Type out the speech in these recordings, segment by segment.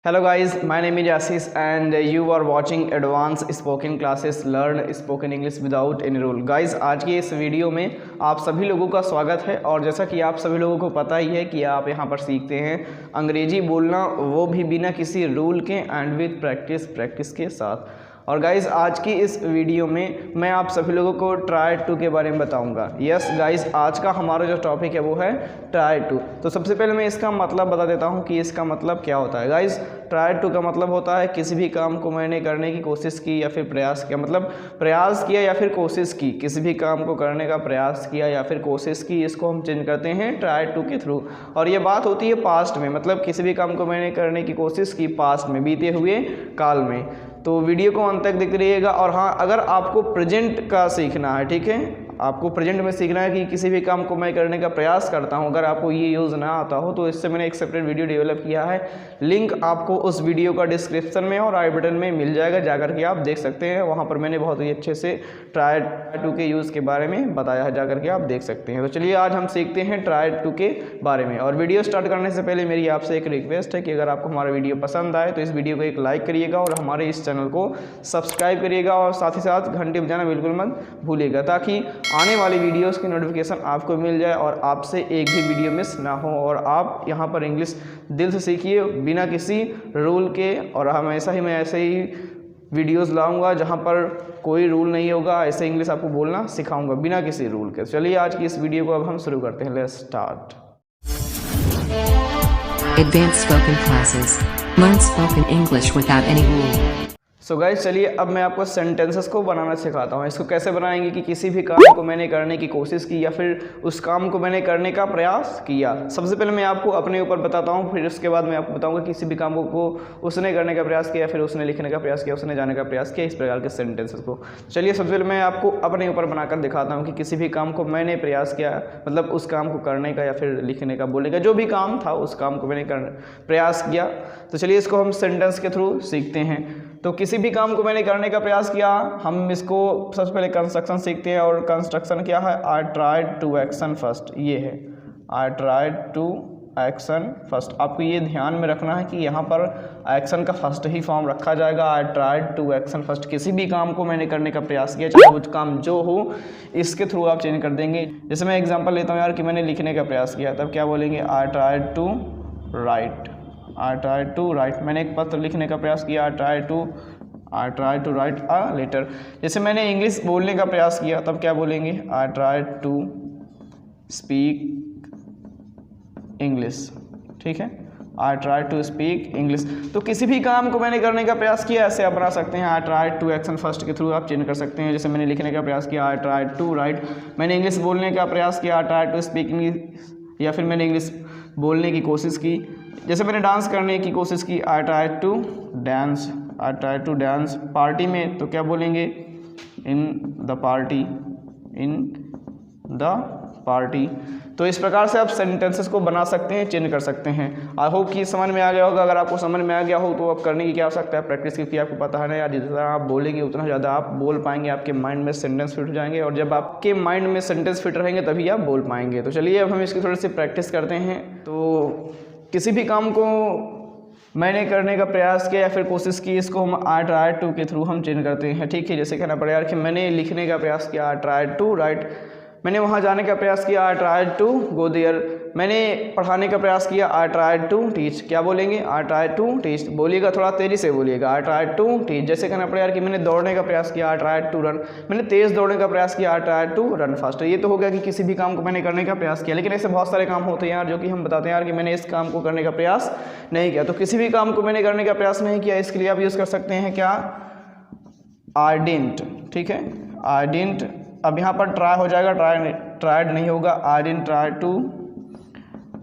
Hello guys, my name is Assis and you are watching advanced spoken classes learn spoken English without any rule. Guys, आज की इस video में आप सभी लोगों का स्वागत है और जैसा कि आप सभी लोगों को पता ही है कि आप यहाँ पर सीखते हैं अंग्रेजी बोलना, वो भी बिना किसी रूल के एंड विद प्रैक्टिस के साथ। और गाइज़ आज की इस वीडियो में मैं आप सभी लोगों को ट्राई टू के बारे में बताऊंगा। यस गाइज़, आज का हमारा जो टॉपिक है वो है ट्राई टू। तो सबसे पहले मैं इसका मतलब बता देता हूं कि इसका मतलब क्या होता है। गाइज़ ट्राई टू का मतलब होता है किसी भी काम को मैंने करने की कोशिश की या फिर प्रयास किया, मतलब प्रयास किया या फिर कोशिश की, किसी भी काम को करने का प्रयास किया या फिर कोशिश की, इसको हम चेंज करते हैं ट्राई टू के थ्रू। और ये बात होती है पास्ट में, मतलब किसी भी काम को मैंने करने की कोशिश की पास्ट में, बीते हुए काल में। तो वीडियो को अंत तक देखते रहिएगा। और हाँ, अगर आपको प्रेजेंट का सीखना है, ठीक है, आपको प्रेजेंट में सीखना है कि किसी भी काम को मैं करने का प्रयास करता हूं, अगर आपको ये यूज़ ना आता हो तो इससे मैंने एक सेपरेट वीडियो डेवलप किया है। लिंक आपको उस वीडियो का डिस्क्रिप्शन में और आई बटन में मिल जाएगा, जाकर के आप देख सकते हैं। वहां पर मैंने बहुत ही अच्छे से ट्राई टू के यूज़ के बारे में बताया है, जाकर के आप देख सकते हैं। तो चलिए आज हम सीखते हैं ट्राई टू के बारे में। और वीडियो स्टार्ट करने से पहले मेरी आपसे एक रिक्वेस्ट है कि अगर आपको हमारा वीडियो पसंद आए तो इस वीडियो को एक लाइक करिएगा और हमारे इस चैनल को सब्सक्राइब करिएगा और साथ ही साथ घंटी बजाना बिल्कुल मत भूलिएगा, ताकि आने वाली वीडियोस की नोटिफिकेशन आपको मिल जाए और आपसे एक भी वीडियो मिस ना हो। और आप यहाँ पर इंग्लिश दिल से सीखिए बिना किसी रूल के। और हमेशा ही मैं ऐसे ही वीडियोस लाऊंगा जहाँ पर कोई रूल नहीं होगा, ऐसे इंग्लिश आपको बोलना सिखाऊंगा बिना किसी रूल के। चलिए आज की इस वीडियो को अब हम शुरू करते हैं। Let's start. Advanced spoken classes. Learn spoken English without any rule. So guys चलिए अब मैं आपको सेंटेंसेस को बनाना सिखाता हूँ। इसको कैसे बनाएंगे कि किसी भी काम को मैंने करने की कोशिश की या फिर उस काम को मैंने करने का प्रयास किया। सबसे पहले मैं आपको अपने ऊपर बताता हूँ, फिर उसके बाद मैं आपको बताऊँगा किसी भी काम को उसने करने का प्रयास किया, फिर उसने लिखने का प्रयास किया, उसने जाने का प्रयास किया, इस प्रकार के सेंटेंसेस को। चलिए सबसे पहले मैं आपको अपने ऊपर बनाकर दिखाता हूँ कि किसी भी काम को मैंने प्रयास किया, मतलब उस काम को करने का या फिर लिखने का, बोलने का, जो भी काम था उस काम को मैंने प्रयास किया। तो चलिए इसको हम सेंटेंस के थ्रू सीखते हैं। तो किसी भी काम को मैंने करने का प्रयास किया, हम इसको सबसे पहले कंस्ट्रक्शन सीखते हैं। और कंस्ट्रक्शन क्या है? I tried to action first, ये है I tried to action first. आपको ये ध्यान में रखना है कि यहाँ पर एक्शन का फर्स्ट ही फॉर्म रखा जाएगा, I tried to action first. किसी भी काम को मैंने करने का प्रयास किया, चाहे वो काम जो हो, इसके थ्रू आप चेंज कर देंगे। जैसे मैं एग्जांपल लेता हूँ यार कि मैंने लिखने का प्रयास किया, तब क्या बोलेंगे? I tried to write, I try to write. मैंने एक पत्र लिखने का प्रयास किया, I try to write a letter. जैसे मैंने इंग्लिश बोलने का प्रयास किया, तब क्या बोलेंगे? I try to speak English, ठीक है, I try to speak English. तो किसी भी काम को मैंने करने का प्रयास किया, ऐसे आप बना सकते हैं। I try to action first के थ्रू आप चेंज कर सकते हैं। जैसे मैंने लिखने का प्रयास किया, आई ट्राई टू राइट। मैंने इंग्लिश बोलने का प्रयास किया, I try to speak English, या फिर मैंने इंग्लिश बोलने की कोशिश की। जैसे मैंने डांस करने की कोशिश की, I try to dance, I try to dance. Party में तो क्या बोलेंगे? In the party, in the party. तो इस प्रकार से आप सेंटेंसेस को बना सकते हैं, चेंज कर सकते हैं। आई होप कि समझ में आ गया होगा। अगर आपको समझ में आ गया हो तो आप करने की क्या आवश्यकता है? प्रैक्टिस, क्योंकि आपको पता है ना यार, जितना आप बोलेंगे उतना ज़्यादा आप बोल पाएंगे, आपके माइंड में सेंटेंस फिट हो जाएंगे। और जब आपके माइंड में सेंटेंस फिट रहेंगे तभी आप बोल पाएंगे। तो चलिए अब हम इसकी थोड़ी सी प्रैक्टिस करते हैं। तो किसी भी काम को मैंने करने का प्रयास किया या फिर कोशिश की, इसको हम आई ट्राई टू के थ्रू हम चेंज करते हैं, ठीक है। जैसे कहना पड़ेगा यार कि मैंने लिखने का प्रयास किया, आई ट्राई टू राइट। मैंने वहाँ जाने का प्रयास किया, I tried to go there. मैंने पढ़ाने का प्रयास किया, आई ट्राइड टू टीच। क्या बोलेंगे? I tried to teach. बोलिएगा, थोड़ा तेज़ी से बोलिएगा, आई ट्राइड टू टीच। जैसे कहना पड़ेगा कि मैंने दौड़ने का प्रयास किया, आई ट्राइड टू रन। मैंने तेज़ दौड़ने का प्रयास किया, I tried to run fast. ये तो हो गया कि किसी भी काम को मैंने करने का प्रयास किया। लेकिन ऐसे बहुत सारे काम होते हैं यार जो कि हम बताते हैं यार कि मैंने इस काम को करने का प्रयास नहीं किया। तो किसी भी काम को मैंने करने का प्रयास नहीं किया, इसके लिए आप यूज़ कर सकते हैं क्या? आई डिडंट, ठीक है, आई डिडंट। अब यहाँ पर ट्राई हो जाएगा, ट्राइड नहीं होगा। I didn't try to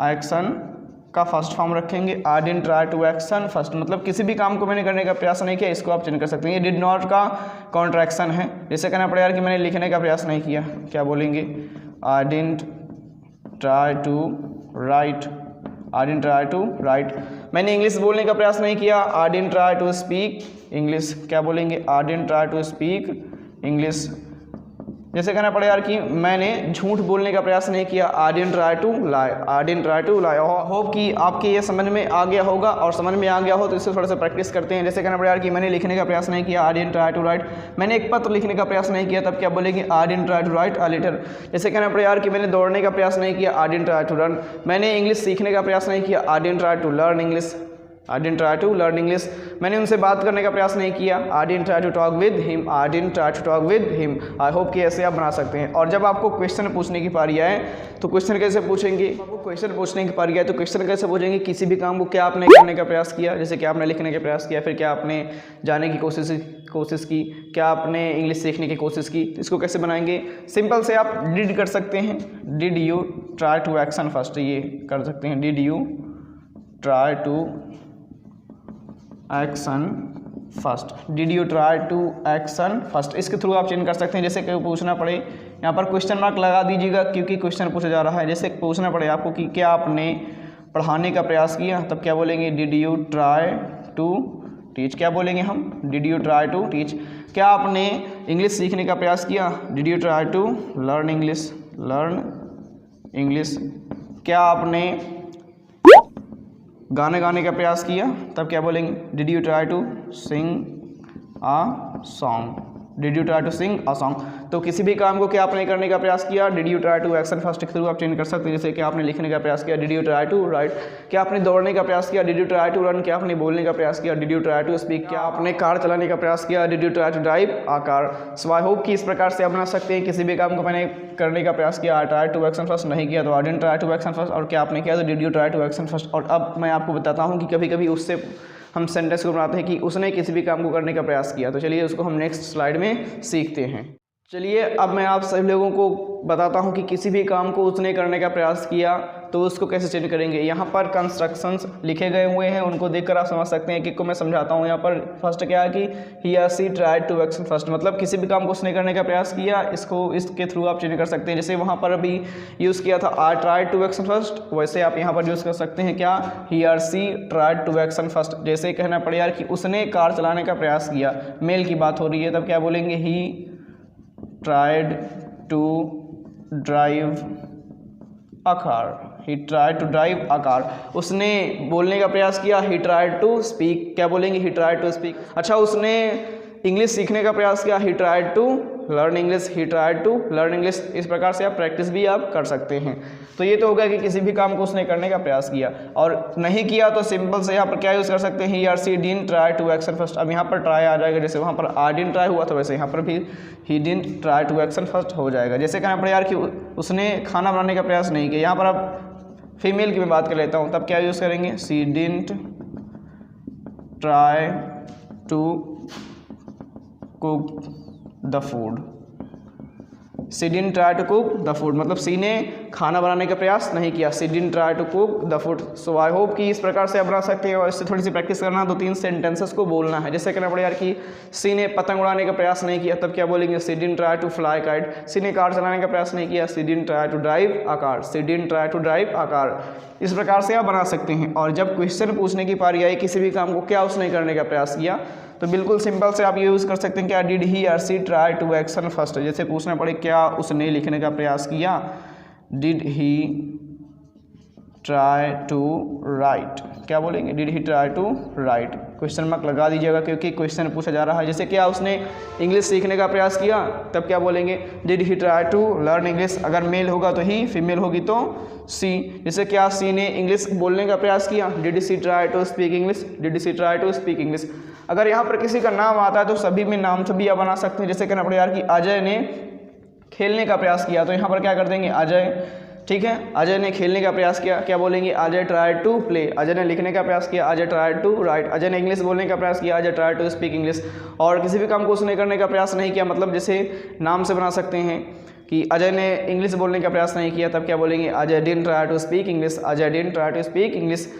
action का फर्स्ट फॉर्म रखेंगे, I didn't try to action first. मतलब किसी भी काम को मैंने करने का प्रयास नहीं किया, इसको आप चेंज कर सकते हैं। ये डिड नॉट का कॉन्ट्रैक्शन है। जैसे कहना पड़ेगा यार कि मैंने लिखने का प्रयास नहीं किया, क्या बोलेंगे? I didn't try to write, I didn't try to write. मैंने इंग्लिश बोलने का प्रयास नहीं किया, I didn't try to speak English. क्या बोलेंगे? I didn't try to speak English. जैसे कहना पड़े यार कि मैंने झूठ बोलने का प्रयास नहीं किया, I didn't try to lie, I didn't try to lie. Hope कि आपके ये समझ में आ गया होगा, और समझ में आ गया हो तो इससे थोड़ा सा प्रैक्टिस करते हैं। जैसे कहना पड़े यार कि मैंने लिखने का प्रयास नहीं किया, I didn't try to write. मैंने एक पत्र लिखने का प्रयास नहीं किया, तब क्या बोलेंगे, I didn't try to write a letter. जैसे कहना पड़े यार कि मैंने दौड़ने का प्रयास नहीं किया, I didn't try to run. मैंने इंग्लिश सीखने का प्रयास नहीं किया, I didn't try to learn English, I didn't try to learn English. मैंने उनसे बात करने का प्रयास नहीं किया, I didn't try to talk with him, I didn't try to talk with him. I hope कि ऐसे आप बना सकते हैं। और जब आपको क्वेश्चन पूछने की पारी आए तो क्वेश्चन कैसे पूछेंगे, आपको क्वेश्चन पूछने की पारी आए तो क्वेश्चन कैसे पूछेंगे, किसी भी काम को क्या आपने करने का प्रयास किया, जैसे कि आपने लिखने का प्रयास किया, फिर क्या आपने जाने की कोशिश की, क्या आपने इंग्लिश सीखने की कोशिश की, इसको कैसे बनाएंगे। सिंपल से आप डिड कर सकते हैं, did you try to action first, ये कर सकते हैं, did you try to action first, did you try to action first. इसके थ्रू आप चेंज कर सकते हैं। जैसे कोई पूछना पड़े, यहाँ पर क्वेश्चन मार्क लगा दीजिएगा क्योंकि क्वेश्चन पूछा जा रहा है। जैसे पूछना पड़े आपको कि क्या आपने पढ़ाने का प्रयास किया, तब क्या बोलेंगे, did you try to teach. क्या बोलेंगे हम, did you try to teach. क्या आपने इंग्लिश सीखने का प्रयास किया, did you try to learn English, learn English. क्या आपने गाने गाने का प्रयास किया, तब क्या बोलेंगे, did you try to sing a song, did you try to sing a song. तो किसी भी काम को क्या आपने करने का प्रयास किया, did you try to action first के थ्रू आप चेंज कर सकते हैं। जैसे कि आपने लिखने का प्रयास किया, did you try to write. क्या आपने दौड़ने का प्रयास किया, did you try to run. क्या आपने बोलने का प्रयास किया, did you try to speak. क्या आपने कार चलाने का प्रयास किया, did you try to drive a car. So I hope कि इस प्रकार से आप बना सकते हैं। किसी भी काम को मैंने करने का प्रयास किया, I try to action first, नहीं किया तो I didn't try to action first. और क्या आपने किया तो did you try to action first. और अब मैं आपको बताता हूँ कि कभी कभी उससे हम सेंटेंस को बनाते हैं कि उसने किसी भी काम को करने का प्रयास किया। तो चलिए उसको हम नेक्स्ट स्लाइड में सीखते हैं। चलिए अब मैं आप सभी लोगों को बताता हूं कि किसी भी काम को उसने करने का प्रयास किया तो उसको कैसे चेंज करेंगे। यहाँ पर कंस्ट्रक्शंस लिखे गए हुए हैं, उनको देखकर आप समझ सकते हैं कि को मैं समझाता हूँ। यहाँ पर फर्स्ट क्या है कि ही या सी ट्राइड टू एक्शन फर्स्ट, मतलब किसी भी काम को उसने करने का प्रयास किया, इसको इसके थ्रू आप चेंज कर सकते हैं। जैसे वहाँ पर अभी यूज़ किया था I tried to action first, वैसे आप यहाँ पर यूज़ कर सकते हैं क्या, ही या सी ट्राइड टू एक्शन फर्स्ट। जैसे कहना पड़े यार कि उसने कार चलाने का प्रयास किया, मेल की बात हो रही है, तब क्या बोलेंगे, ही tried to drive a car, he tried to drive a car। उसने बोलने का प्रयास किया, he tried to speak। क्या बोलेंगे, he tried to speak। अच्छा, उसने इंग्लिश सीखने का प्रयास किया, he tried to learn English, he tried to learn English. इस प्रकार से आप प्रैक्टिस भी आप कर सकते हैं। तो ये तो हो गया कि किसी भी काम को उसने करने का प्रयास किया, और नहीं किया तो सिंपल से यहाँ पर क्या यूज़ कर सकते हैं, ही और she didn't try to action first. अब यहाँ पर ट्राई आ जाएगा, जैसे वहाँ पर आई डिडंट ट्राई हुआ तो वैसे यहाँ पर भी he didn't try to action first हो जाएगा। जैसे कहना पड़े यार कि उसने खाना बनाने का प्रयास नहीं किया, यहाँ पर आप फीमेल की मैं बात कर लेता हूँ, तब क्या यूज़ करेंगे, she didn't try to cook the food, she didn't try to cook the food, मतलब सी ने खाना बनाने का प्रयास नहीं किया, she didn't try to cook the food. So I hope कि इस प्रकार से आप बना सकते हैं, और इससे थोड़ी सी प्रैक्टिस करना, 2-3 सेंटेंसेस को बोलना है। जैसे कहना पड़े यार कि सी ने पतंग उड़ाने का प्रयास नहीं किया, तब क्या बोलेंगे, she didn't try to fly kite. She ने कार चलाने का प्रयास नहीं किया, she didn't try to drive a car, she didn't try to drive a car. इस प्रकार से आप बना सकते हैं। और जब क्वेश्चन पूछने की पारी आई, किसी भी काम को क्या उसने करने का प्रयास किया, तो बिल्कुल सिंपल से आप ये यूज़ कर सकते हैं, क्या डिड ही और she try to action first. जैसे पूछना पड़े क्या उसने लिखने का प्रयास किया, did he try to write. क्या बोलेंगे, did he try to write. Question mark लगा दीजिएगा क्योंकि क्वेश्चन पूछा जा रहा है। जैसे क्या उसने इंग्लिश सीखने का प्रयास किया, तब क्या बोलेंगे, did he try to learn English. अगर मेल होगा तो ही, फीमेल होगी तो सी। जैसे क्या सी ने इंग्लिश बोलने का प्रयास किया, did she try to speak English, did she try to speak English. अगर यहाँ पर किसी का नाम आता है तो सभी में नाम से भी आप बना सकते हैं। जैसे कहना पड़े यार कि अजय ने खेलने का प्रयास किया, तो यहाँ पर क्या कर देंगे, अजय। ठीक है, अजय ने खेलने का प्रयास किया, क्या बोलेंगे, Ajay try to play. Ajay ने लिखने का प्रयास किया, Ajay try to write. Ajay ने इंग्लिश बोलने का प्रयास किया, Ajay try to speak English. और किसी भी काम को उसने करने का प्रयास नहीं किया, मतलब जैसे नाम से बना सकते हैं कि अजय ने इंग्लिश बोलने का प्रयास नहीं किया, तब क्या बोलेंगे, Ajay didn't try to speak English, Ajay didn't try to speak English.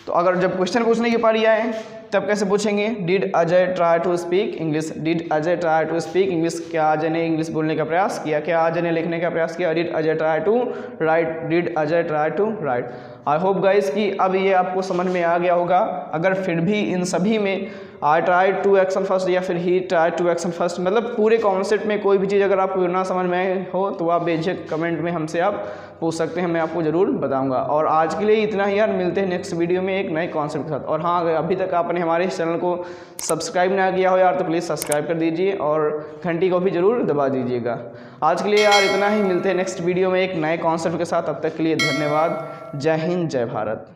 तो अगर जब क्वेश्चन पूछने की पारी आए तब कैसे पूछेंगे, did Ajay try to speak English, did Ajay try to speak English. क्या अजय ने इंग्लिश बोलने का प्रयास किया, क्या अजय ने लिखने का प्रयास किया, did Ajay try to write, did Ajay try to write. I hope guys कि अब ये आपको समझ में आ गया होगा। अगर फिर भी इन सभी में I try to action first या फिर ही ट्राई टू एक्शन फर्स्ट, मतलब पूरे कॉन्सेप्ट में कोई भी चीज़ अगर आपको ना समझ में आए हो तो आप बेझिझक कमेंट में हमसे आप पूछ सकते हैं, मैं आपको ज़रूर बताऊंगा। और आज के लिए इतना ही यार, मिलते हैं नेक्स्ट वीडियो में एक नए कॉन्सेप्ट के साथ। और हाँ, अगर अभी तक आपने हमारे इस चैनल को सब्सक्राइब ना किया हो यार तो प्लीज़ सब्सक्राइब कर दीजिए और घंटी को भी ज़रूर दबा दीजिएगा। आज के लिए यार इतना ही, मिलते हैं नेक्स्ट वीडियो में एक नए कॉन्सेप्ट के साथ। तब तक के लिए धन्यवाद। जय हिंद, जय भारत।